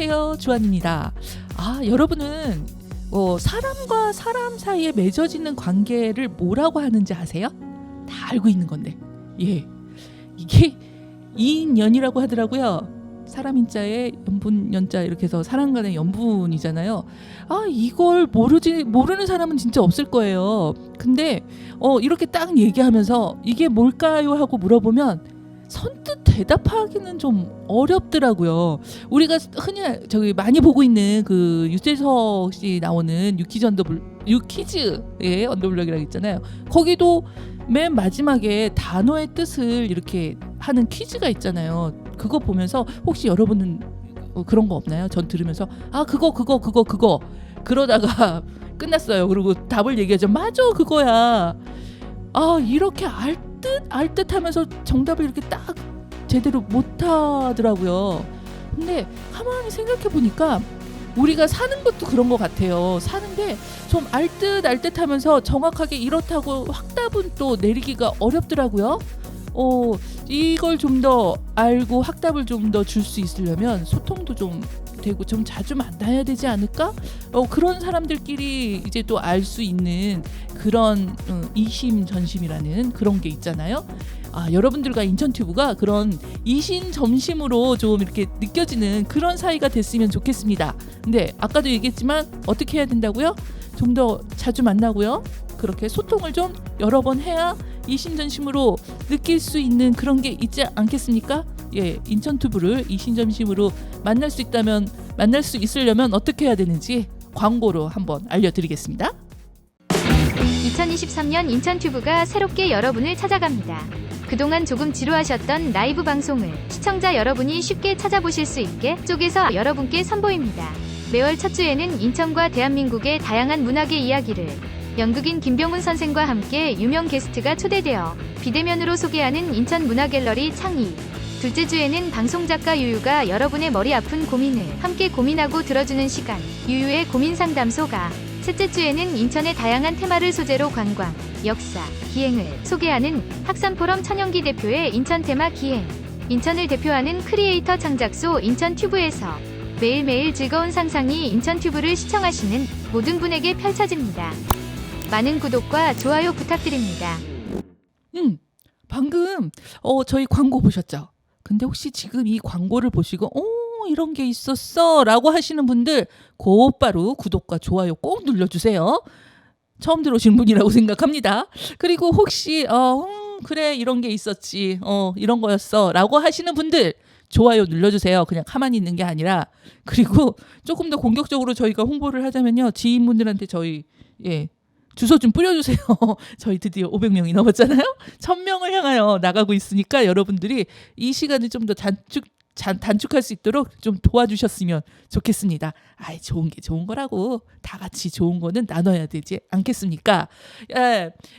안녕하세요, 주한입니다. 여러분은 사람과 사람 사이에 맺어지는 관계를 뭐라고 하는지 아세요? 다 알고 있는 건데, 이게 이인연이라고 하더라고요. 사람 인자에 연분 연자 이렇게 해서 사람 간의 연분이잖아요. 이걸 모르는 사람은 진짜 없을 거예요. 근데 이렇게 딱 얘기하면서 이게 뭘까요 하고 물어보면 선뜻 대답하기는 좀 어렵더라고요. 우리가 흔히 많이 보고 있는 그 유재석 씨 나오는 유퀴즈의 언더블럭이라고 있잖아요. 거기도 맨 마지막에 단어의 뜻을 이렇게 하는 퀴즈가 있잖아요. 그거 보면서 혹시 여러분은 그런 거 없나요? 전 들으면서 그거 그러다가 끝났어요. 그리고 답을 얘기하죠. 맞아, 그거야. 이렇게 알듯하면서 정답을 이렇게 딱 제대로 못하더라고요. 근데 가만히 생각해 보니까 우리가 사는 것도 그런 것 같아요. 사는데 좀 알듯하면서 정확하게 이렇다고 확답은 또 내리기가 어렵더라고요. 이걸 좀 더 알고 확답을 좀 더 줄 수 있으려면 소통도 좀 되고 좀 자주 만나야 되지 않을까? 그런 사람들끼리 이제 또 알 수 있는 그런 이심전심이라는 그런 게 있잖아요. 여러분들과 인천튜브가 그런 이심전심으로 좀 이렇게 느껴지는 그런 사이가 됐으면 좋겠습니다. 근데 아까도 얘기했지만 어떻게 해야 된다고요? 좀 더 자주 만나고요. 그렇게 소통을 좀 여러 번 해야 이심전심으로 느낄 수 있는 그런 게 있지 않겠습니까? 인천튜브를 이심전심으로 만날 수 있으려면 어떻게 해야 되는지 광고로 한번 알려드리겠습니다. 2023년 인천튜브가 새롭게 여러분을 찾아갑니다. 그동안 조금 지루하셨던 라이브 방송을 시청자 여러분이 쉽게 찾아보실 수 있게 쪼개서 여러분께 선보입니다. 매월 첫 주에는 인천과 대한민국의 다양한 문학의 이야기를 연극인 김병훈 선생과 함께 유명 게스트가 초대되어 비대면으로 소개하는 인천 문화갤러리 창의. 둘째 주에는 방송작가 유유가 여러분의 머리 아픈 고민을 함께 고민하고 들어주는 시간, 유유의 고민상담소가. 셋째 주에는 인천의 다양한 테마를 소재로 관광, 역사, 기행을 소개하는 학산포럼 천연기 대표의 인천 테마 기행. 인천을 대표하는 크리에이터 창작소 인천튜브에서 매일매일 즐거운 상상이 인천튜브를 시청하시는 모든 분에게 펼쳐집니다. 많은 구독과 좋아요 부탁드립니다. 방금 저희 광고 보셨죠? 근데 혹시 지금 이 광고를 보시고 이런 게 있었어 라고 하시는 분들 곧바로 구독과 좋아요 꼭 눌러주세요. 처음 들어오신 분이라고 생각합니다. 그리고 혹시 그래 이런 게 있었지 이런 거였어 라고 하시는 분들 좋아요 눌러주세요. 그냥 가만히 있는 게 아니라. 그리고 조금 더 공격적으로 저희가 홍보를 하자면요, 지인분들한테 저희 주소 좀 뿌려주세요. 저희 드디어 500명이 넘었잖아요. 1000명을 향하여 나가고 있으니까 여러분들이 이 시간을 좀 더 단축할 수 있도록 좀 도와주셨으면 좋겠습니다. 좋은 게 좋은 거라고 다 같이 좋은 거는 나눠야 되지 않겠습니까?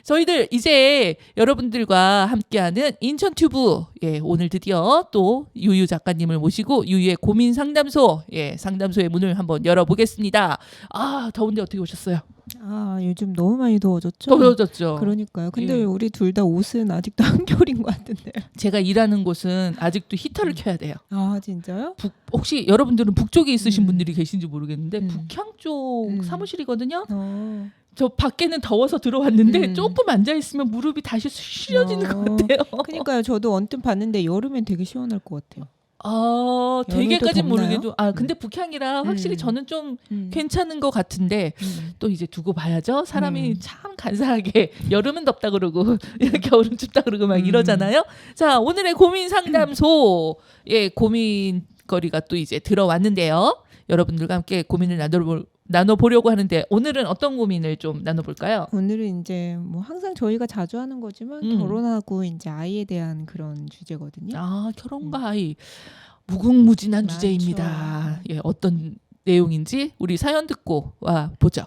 저희들 이제 여러분들과 함께하는 인천튜브 오늘 드디어 또 유유 작가님을 모시고 유유의 고민 상담소 상담소의 문을 한번 열어보겠습니다. 더운데 어떻게 오셨어요? 요즘 너무 많이 더워졌죠? 더워졌죠. 그러니까요. 근데 우리 둘 다 옷은 아직도 한겨울인 것 같은데. 제가 일하는 곳은 아직도 히터를 켜야 돼요. 진짜요? 혹시 여러분들은 북쪽에 있으신 분들이 계신지 모르겠는데 북향 쪽 사무실이거든요. 저 밖에는 더워서 들어왔는데 조금 앉아있으면 무릎이 다시 시려지는 것 같아요. 그러니까요. 저도 언뜻 봤는데 여름엔 되게 시원할 것 같아요. 되게까진 덥나요? 모르겠도 근데 북향이라 확실히 저는 좀 괜찮은 것 같은데 또 이제 두고 봐야죠. 사람이 참 간사하게 여름은 덥다 그러고 겨울은 춥다 그러고 막 이러잖아요. 자, 오늘의 고민 상담소 고민거리가 또 이제 들어왔는데요. 여러분들과 함께 고민을 나눠보려고 하는데 오늘은 어떤 고민을 좀 나눠볼까요? 오늘은 이제 뭐 항상 저희가 자주 하는 거지만 결혼하고 이제 아이에 대한 그런 주제거든요. 결혼과 아이 무궁무진한 많죠. 주제입니다. 어떤 내용인지 우리 사연 듣고 와 보죠.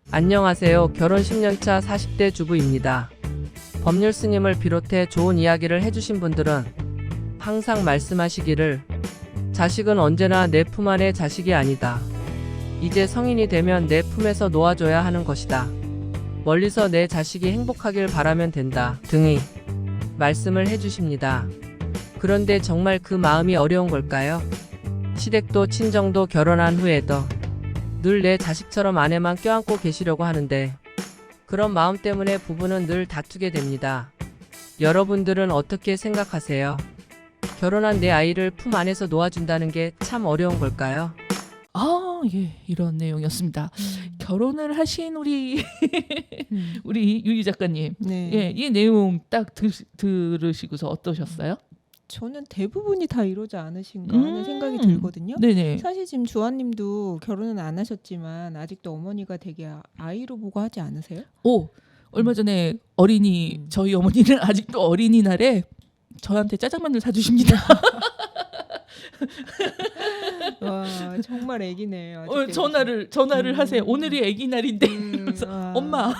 안녕하세요. 결혼 10년차 40대 주부입니다. 법률 스님을 비롯해 좋은 이야기를 해주신 분들은 항상 말씀하시기를 자식은 언제나 내 품 안의 자식이 아니다. 이제 성인이 되면 내 품에서 놓아줘야 하는 것이다. 멀리서 내 자식이 행복하길 바라면 된다. 등의 말씀을 해주십니다. 그런데 정말 그 마음이 어려운 걸까요? 시댁도 친정도 결혼한 후에도 늘 내 자식처럼 아내만 껴안고 계시려고 하는데 그런 마음 때문에 부부는 늘 다투게 됩니다. 여러분들은 어떻게 생각하세요? 결혼한 내 아이를 품 안에서 놓아준다는 게 참 어려운 걸까요? 아, 예, 이런 내용이었습니다. 결혼을 하신 우리 우리 유희 작가님, 네. 예, 이 내용 딱 들으시고서 어떠셨어요? 저는 대부분이 다 이러지 않으신가 하는 생각이 들거든요. 네네. 사실 지금 주아님도 결혼은 안 하셨지만 아직도 어머니가 되게 아이로 보고 하지 않으세요? 오, 얼마 전에 어린이 저희 어머니는 아직도 어린이날에 저한테 짜장면을 사주십니다. 와 정말 애기네. 전화를 하세요. 오늘이 애기 날인데 이러면서 엄마.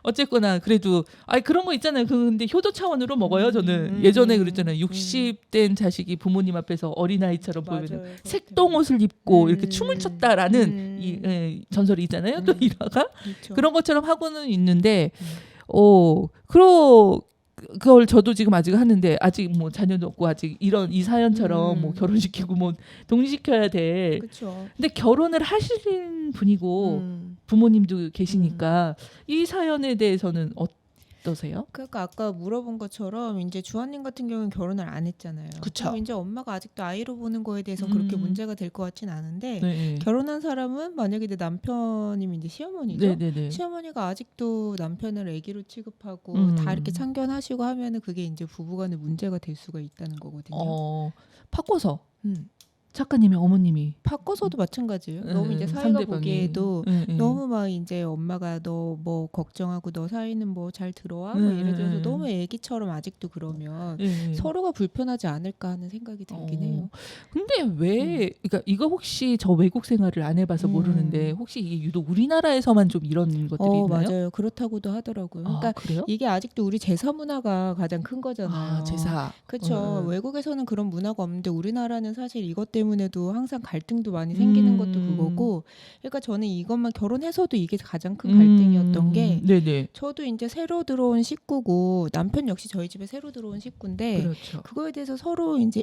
어쨌거나 그래도 그런 거 있잖아요. 근데 효도 차원으로 먹어요. 저는 예전에 그랬잖아요. 60된 자식이 부모님 앞에서 어린아이처럼 보이면 색동옷을 입고 이렇게 춤을 췄다라는 이 전설이 있잖아요. 또 일화가 그렇죠. 그런 것처럼 하고는 있는데 그걸 저도 지금 아직 하는데 아직 뭐 자녀도 없고 아직 이런 이 사연처럼 뭐 결혼시키고 뭐 독립시켜야 돼. 그렇죠. 근데 결혼을 하신 분이고 부모님도 계시니까 이 사연에 대해서는 어떠세요? 그러니까 아까 물어본 것처럼 이제 주한님 같은 경우는 결혼을 안 했잖아요. 그쵸. 그럼 이제 엄마가 아직도 아이로 보는 거에 대해서 그렇게 문제가 될 것 같진 않은데 네. 결혼한 사람은 만약에 내 남편이면 이제 시어머니죠. 네네네. 시어머니가 아직도 남편을 아기로 취급하고 다 이렇게 참견하시고 하면은 그게 이제 부부간에 문제가 될 수가 있다는 거거든요. 바꿔서 음. 작가님의 어머님이 바꿔서도 마찬가지예요. 너무 이제 사이가 상대방이. 보기에도 네. 너무 막 이제 엄마가 너 뭐 걱정하고 너 사이는 뭐 잘 들어와 뭐 예를 들어서 너무 애기처럼 아직도 그러면 서로가 불편하지 않을까 하는 생각이 들긴 해요. 근데 왜 그러니까 이거 혹시 저 외국 생활을 안 해봐서 모르는데 혹시 이게 유독 우리나라에서만 좀 이런 것들이 있나요? 맞아요. 그렇다고도 하더라고요. 그러니까 그래요? 이게 아직도 우리 제사 문화가 가장 큰 거잖아요. 제사. 그렇죠. 외국에서는 그런 문화가 없는데 우리나라는 사실 이것 때문에도 항상 갈등도 많이 생기는 것도 그거고. 그러니까 저는 이것만 결혼해서도 이게 가장 큰 갈등이었던 게 네네. 저도 이제 새로 들어온 식구고 남편 역시 저희 집에 새로 들어온 식구인데 그렇죠. 그거에 대해서 서로 이제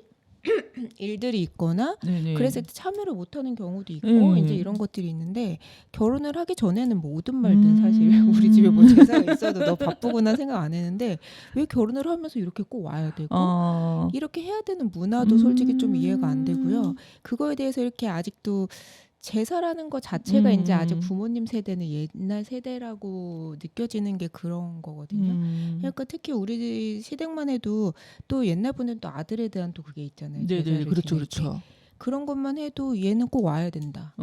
일들이 있거나 네네. 그래서 참여를 못하는 경우도 있고 이제 이런 것들이 있는데 결혼을 하기 전에는 뭐든 말든 사실 우리 집에 뭐 제사가 있어도 너 바쁘구나 생각 안 했는데 왜 결혼을 하면서 이렇게 꼭 와야 되고 이렇게 해야 되는 문화도 솔직히 좀 이해가 안 되고요. 그거에 대해서 이렇게 아직도 제사라는 것 자체가 이제 아직 부모님 세대는 옛날 세대라고 느껴지는 게 그런 거거든요. 그러니까 특히 우리 시댁만 해도 또 옛날 분은 또 아들에 대한 또 그게 있잖아요. 네네. 그렇죠. 지낼 때. 그렇죠. 그런 것만 해도 얘는 꼭 와야 된다.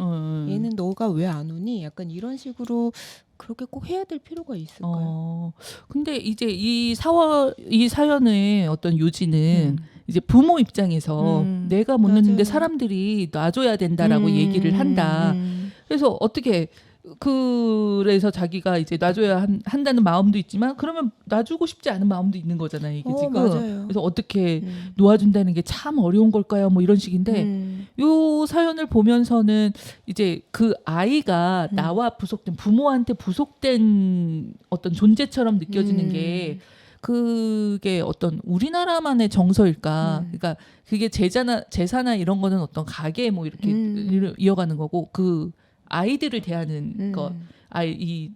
얘는 너가 왜 안 오니? 약간 이런 식으로 그렇게 꼭 해야 될 필요가 있을까요? 근데 이제 이 사연의 어떤 요지는 이제 부모 입장에서 내가 못 넣는데 사람들이 놔줘야 된다라고 얘기를 한다. 그래서 어떻게 그래서 자기가 이제 놔줘야 한다는 마음도 있지만 그러면 놔주고 싶지 않은 마음도 있는 거잖아요. 이게 지금. 맞아요. 그래서 어떻게 놓아준다는 게 참 어려운 걸까요? 뭐 이런 식인데 요 사연을 보면서는 이제 그 아이가 나와 부속된 부모한테 부속된 어떤 존재처럼 느껴지는 게 그게 어떤 우리나라만의 정서일까? 그러니까 그게 제사나 이런 거는 어떤 가게 뭐 이렇게 이어가는 거고 그 아이들을 대하는 거,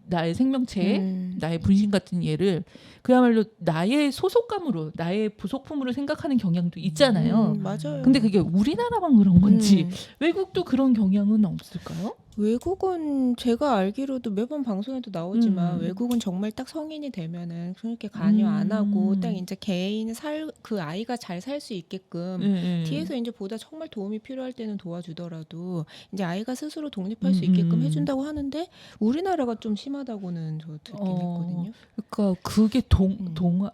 나의 생명체, 나의 분신 같은 얘를 그야말로 나의 소속감으로, 나의 부속품으로 생각하는 경향도 있잖아요. 맞아요. 근데 그게 우리나라만 그런 건지 외국도 그런 경향은 없을까요? 외국은 제가 알기로도 매번 방송에도 나오지만 외국은 정말 딱 성인이 되면은 그렇게 관여 안 하고 딱 이제 개인이 그 아이가 잘 살 수 있게끔 뒤에서 이제 보다 정말 도움이 필요할 때는 도와주더라도 이제 아이가 스스로 독립할 수 있게끔 해준다고 하는데 우리나라가 좀 심하다고는 저 듣긴 했거든요. 그러니까 그게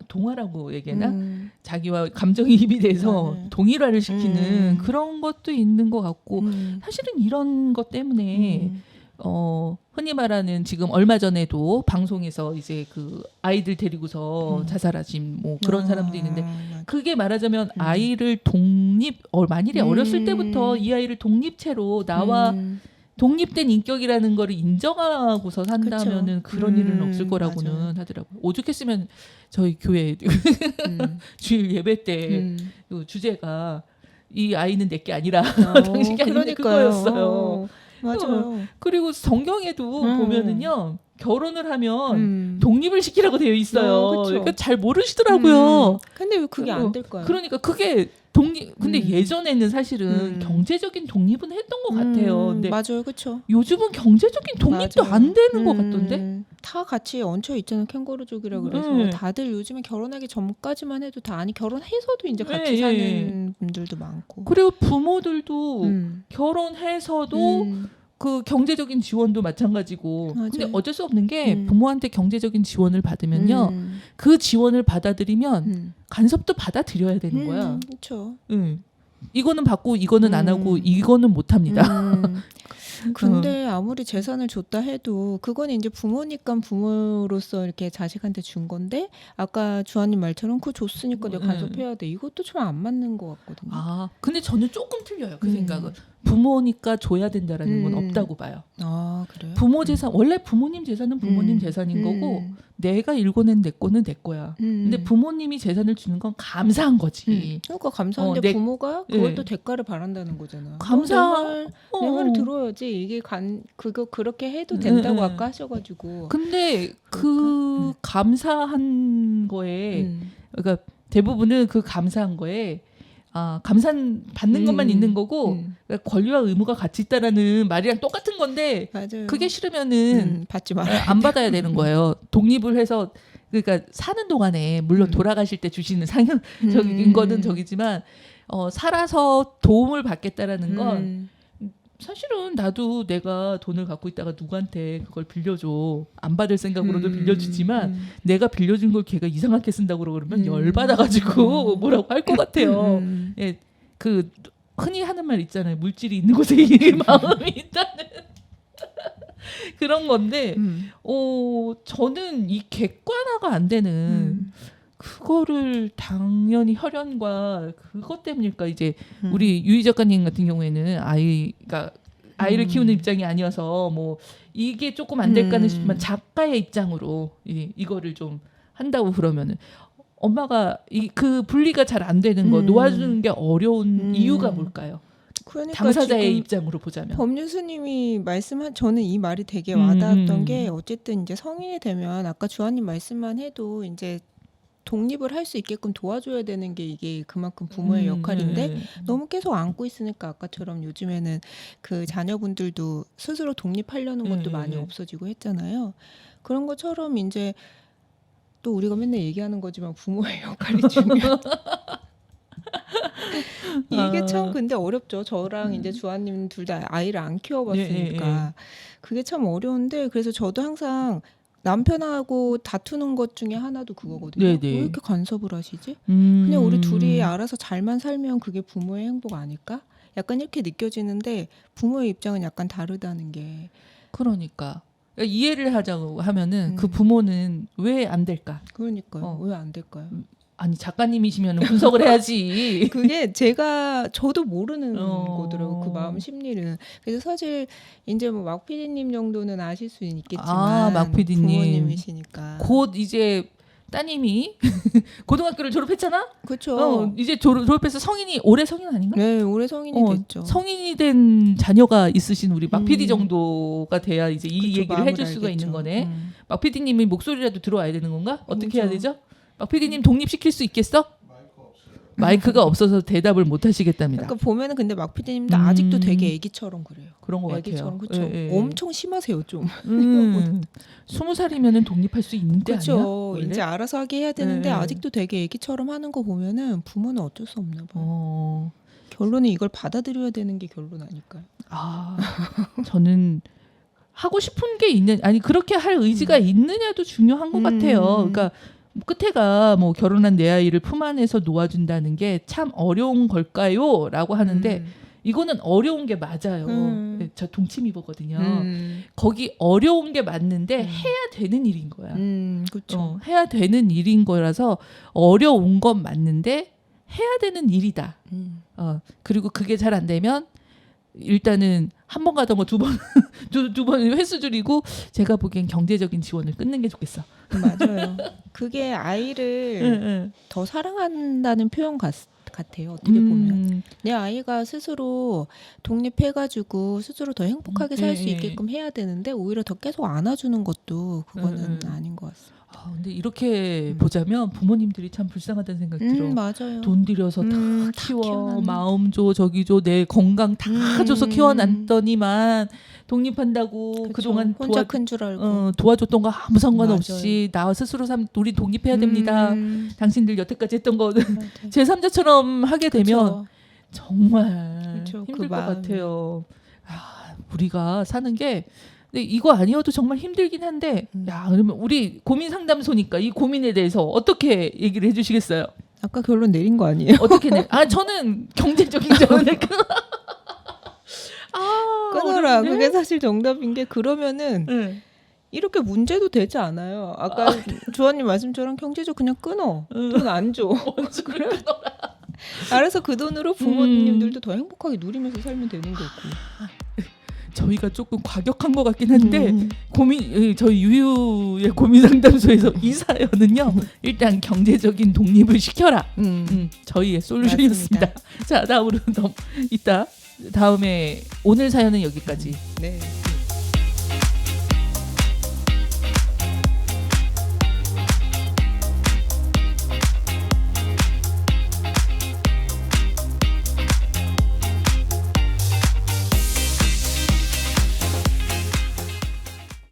동화라고 얘기하나? 자기와 감정이입이 돼서 동일화를 시키는 그런 것도 있는 것 같고 사실은 이런 것 때문에 흔히 말하는 지금 얼마 전에도 방송에서 이제 그 아이들 데리고서 자살하신 뭐 그런 사람도 있는데 그게 말하자면 아이를 만일에 어렸을 때부터 이 아이를 독립체로 나와 독립된 인격이라는 거를 인정하고서 산다면은 그런 일은 없을 거라고는 맞아요. 하더라고요. 오죽했으면 저희 교회 주일 예배 때 그 주제가 이 아이는 내 게 아니라 당신이 아닌데 그거였어요. 맞아요. 그리고 성경에도 보면은요 결혼을 하면 독 독립을 시키라고 되어 있어요. 그쵸. 그러니까 잘 모르시더라고요. 근데 왜 그게 안 될까요? 그러니까 그게 독립. 근데 예전에는 사실은 경제적인 독립은 했던 것 같아요. 근데 맞아요, 그렇죠. 요즘은 경제적인 독립도 맞아요. 안 되는 것 같던데. 다 같이 얹혀 있잖아요, 캥거루족이라 그래서 다들 요즘에 결혼하기 전까지만 해도 다 아니 결혼해서도 이제 같이 사는 분들도 많고. 그리고 부모들도 결혼해서도 그 경제적인 지원도 마찬가지고. 맞아요. 근데 어쩔 수 없는 게 부모한테 경제적인 지원을 받으면요. 음. 그 지원을 받아들이면 간섭도 받아들여야 되는 거야. 그렇죠. 이거는 받고 이거는 안 하고 이거는 못 합니다. 근데 아무리 재산을 줬다 해도 그건 이제 부모니까 부모로서 이렇게 자식한테 준 건데 아까 주한님 말처럼 그 줬으니까 내가 간섭해야 돼. 이것도 좀 안 맞는 것 같거든요. 아, 근데 저는 조금 틀려요. 그 생각은. 부모니까 줘야 된다라는 건 없다고 봐요. 아, 그래요? 부모 재산 원래 부모님 재산은 부모님 재산인 거고 내가 읽어낸 내 거는 내 거야. 근데 부모님이 재산을 주는 건 감사한 거지. 그러니까 감사한데 부모가 그걸 또 대가를 바란다는 거잖아. 내 말을 들어야지. 이게 그거 그렇게 해도 된다고 아까 하셔가지고. 근데 그 감사한 거에 그러니까 대부분은 그 감사한 거에 감산 받는 것만 있는 거고 그러니까 권리와 의무가 같이 있다라는 말이랑 똑같은 건데 맞아요. 그게 싫으면은 받지 말아야 안 받아야 되는 거예요. 독립을 해서 그러니까 사는 동안에 물론 돌아가실 때 주시는 상연적인 거는 저기지만 살아서 도움을 받겠다라는 건 사실은 나도 내가 돈을 갖고 있다가 누구한테 그걸 빌려줘 안 받을 생각으로도 빌려주지만 내가 빌려준 걸 걔가 이상하게 쓴다고 그러면 열받아가지고 뭐라고 할 것 같아요. 예, 그 흔히 하는 말 있잖아요. 물질이 있는 곳에 이 마음이 있다는 그런 건데 저는 이 객관화가 안 되는 그거를 당연히 혈연과 그것 때문일까 이제 우리 유희 작가님 같은 경우에는 아이를 키우는 입장이 아니어서 뭐 이게 조금 안 될까는 싶지만 작가의 입장으로 이거를 좀 한다고 그러면은 엄마가 그 분리가 잘 안 되는 거 놓아주는 게 어려운 이유가 뭘까요? 그러니까 당사자의 입장으로 보자면 법률 스님이 말씀한 저는 이 말이 되게 와닿았던 게 어쨌든 이제 성인이 되면 아까 주한님 말씀만 해도 이제 독립을 할 수 있게끔 도와줘야 되는 게 이게 그만큼 부모의 역할인데 너무 계속 안고 있으니까 아까처럼 요즘에는 그 자녀분들도 스스로 독립하려는 것도 많이 없어지고 했잖아요. 그런 것처럼 이제 또 우리가 맨날 얘기하는 거지만 부모의 역할이 중요하다. 이게 참 근데 어렵죠. 저랑 이제 주한님 둘 다 아이를 안 키워봤으니까 그게 참 어려운데 그래서 저도 항상 남편하고 다투는 것 중에 하나도 그거거든요. 왜 이렇게 간섭을 하시지? 그냥 우리 둘이 알아서 잘만 살면 그게 부모의 행복 아닐까? 약간 이렇게 느껴지는데 부모의 입장은 약간 다르다는 게. 그러니까 이해를 하자고 하면은 그 부모는 왜 안 될까? 그러니까요. 왜 안 될까요? 아니 작가님이시면 분석을 해야지. 그게 저도 모르는 거더라고요. 그 마음 심리는. 그래서 사실 이제 뭐 막 PD님 정도는 아실 수 있겠지만 막 PD님 부모님이시니까 곧 이제 따님이 고등학교를 졸업했잖아. 그렇죠. 이제 졸업해서 성인이 올해 성인 아닌가? 네, 올해 성인이 됐죠. 성인이 된 자녀가 있으신 우리 막 PD 정도가 돼야 이제 이 얘기를 해줄 수가 알겠죠. 있는 거네. 막 PD님이 목소리라도 들어와야 되는 건가? 어떻게 해야 그렇죠. 되죠? 막 PD님 독립시킬 수 있겠어? 마이크가 없어서 대답을 못 하시겠답니다. 그러니까 보면은 근데 막 PD님도 아직도 되게 애기처럼 그래요. 그런 것 애기처럼 같아요. 그렇죠. 엄청 심하세요 좀. 20살이면은 독립할 수 있는 때 아니야? 그렇죠. 이제 알아서 하게 해야 되는데 아직도 되게 애기처럼 하는 거 보면은 부모는 어쩔 수 없나 봐요. 결론은 이걸 받아들여야 되는 게 결론 아닐까요? 저는 하고 싶은 게 그렇게 할 의지가 있느냐도 중요한 것 같아요. 그러니까 끝에가 뭐 결혼한 내 아이를 품 안에서 놓아준다는 게 참 어려운 걸까요? 라고 하는데 이거는 어려운 게 맞아요. 저 동치미버거든요. 거기 어려운 게 맞는데 해야 되는 일인 거야. 그렇죠. 해야 되는 일인 거라서 어려운 건 맞는데 해야 되는 일이다. 그리고 그게 잘 안 되면 일단은 한 번 가던 거 두 번 횟수 줄이고 제가 보기엔 경제적인 지원을 끊는 게 좋겠어. 맞아요. 그게 아이를 더 사랑한다는 표현 같아요. 어떻게 보면 내 아이가 스스로 독립해가지고 스스로 더 행복하게 살 수 있게끔 해야 되는데 오히려 더 계속 안아주는 것도 그거는 아닌 것 같습니다. 아, 근데 이렇게 보자면 부모님들이 참 불쌍하다는 생각 들어. 맞아요. 돈 들여서 다 다 키워, 키워놨네. 마음 줘, 저기 줘, 내 건강 다 줘서 키워놨더니만 독립한다고 그동안 혼자 큰 줄 알고. 도와줬던 거 아무 상관없이 나 스스로 우리 독립해야 됩니다. 당신들 여태까지 했던 거 제3자처럼 하게 되면 그쵸. 정말 그쵸, 힘들 그 것 마음이. 같아요. 아, 우리가 사는 게 근데 이거 아니어도 정말 힘들긴 한데 야 그러면 우리 고민 상담소니까 이 고민에 대해서 어떻게 얘기를 해주시겠어요? 아까 결론 내린 거 아니에요? 어떻게 아 저는 경제적인 자원을 끊어라. 어려운데? 그게 사실 정답인 게 그러면은 네. 이렇게 문제도 되지 않아요. 아까 주원님 말씀처럼 경제적 그냥 끊어. 돈 안 줘. 원수를 알아서 그 돈으로 부모님들도 더 행복하게 누리면서 살면 되는 거고. 저희가 조금 과격한 것 같긴 한데 저희 유유의 고민 상담소에서 이 사연은요 일단 경제적인 독립을 시켜라. 저희의 솔루션이었습니다. 자 다음으로 이따 다음에 오늘 사연은 여기까지. 네.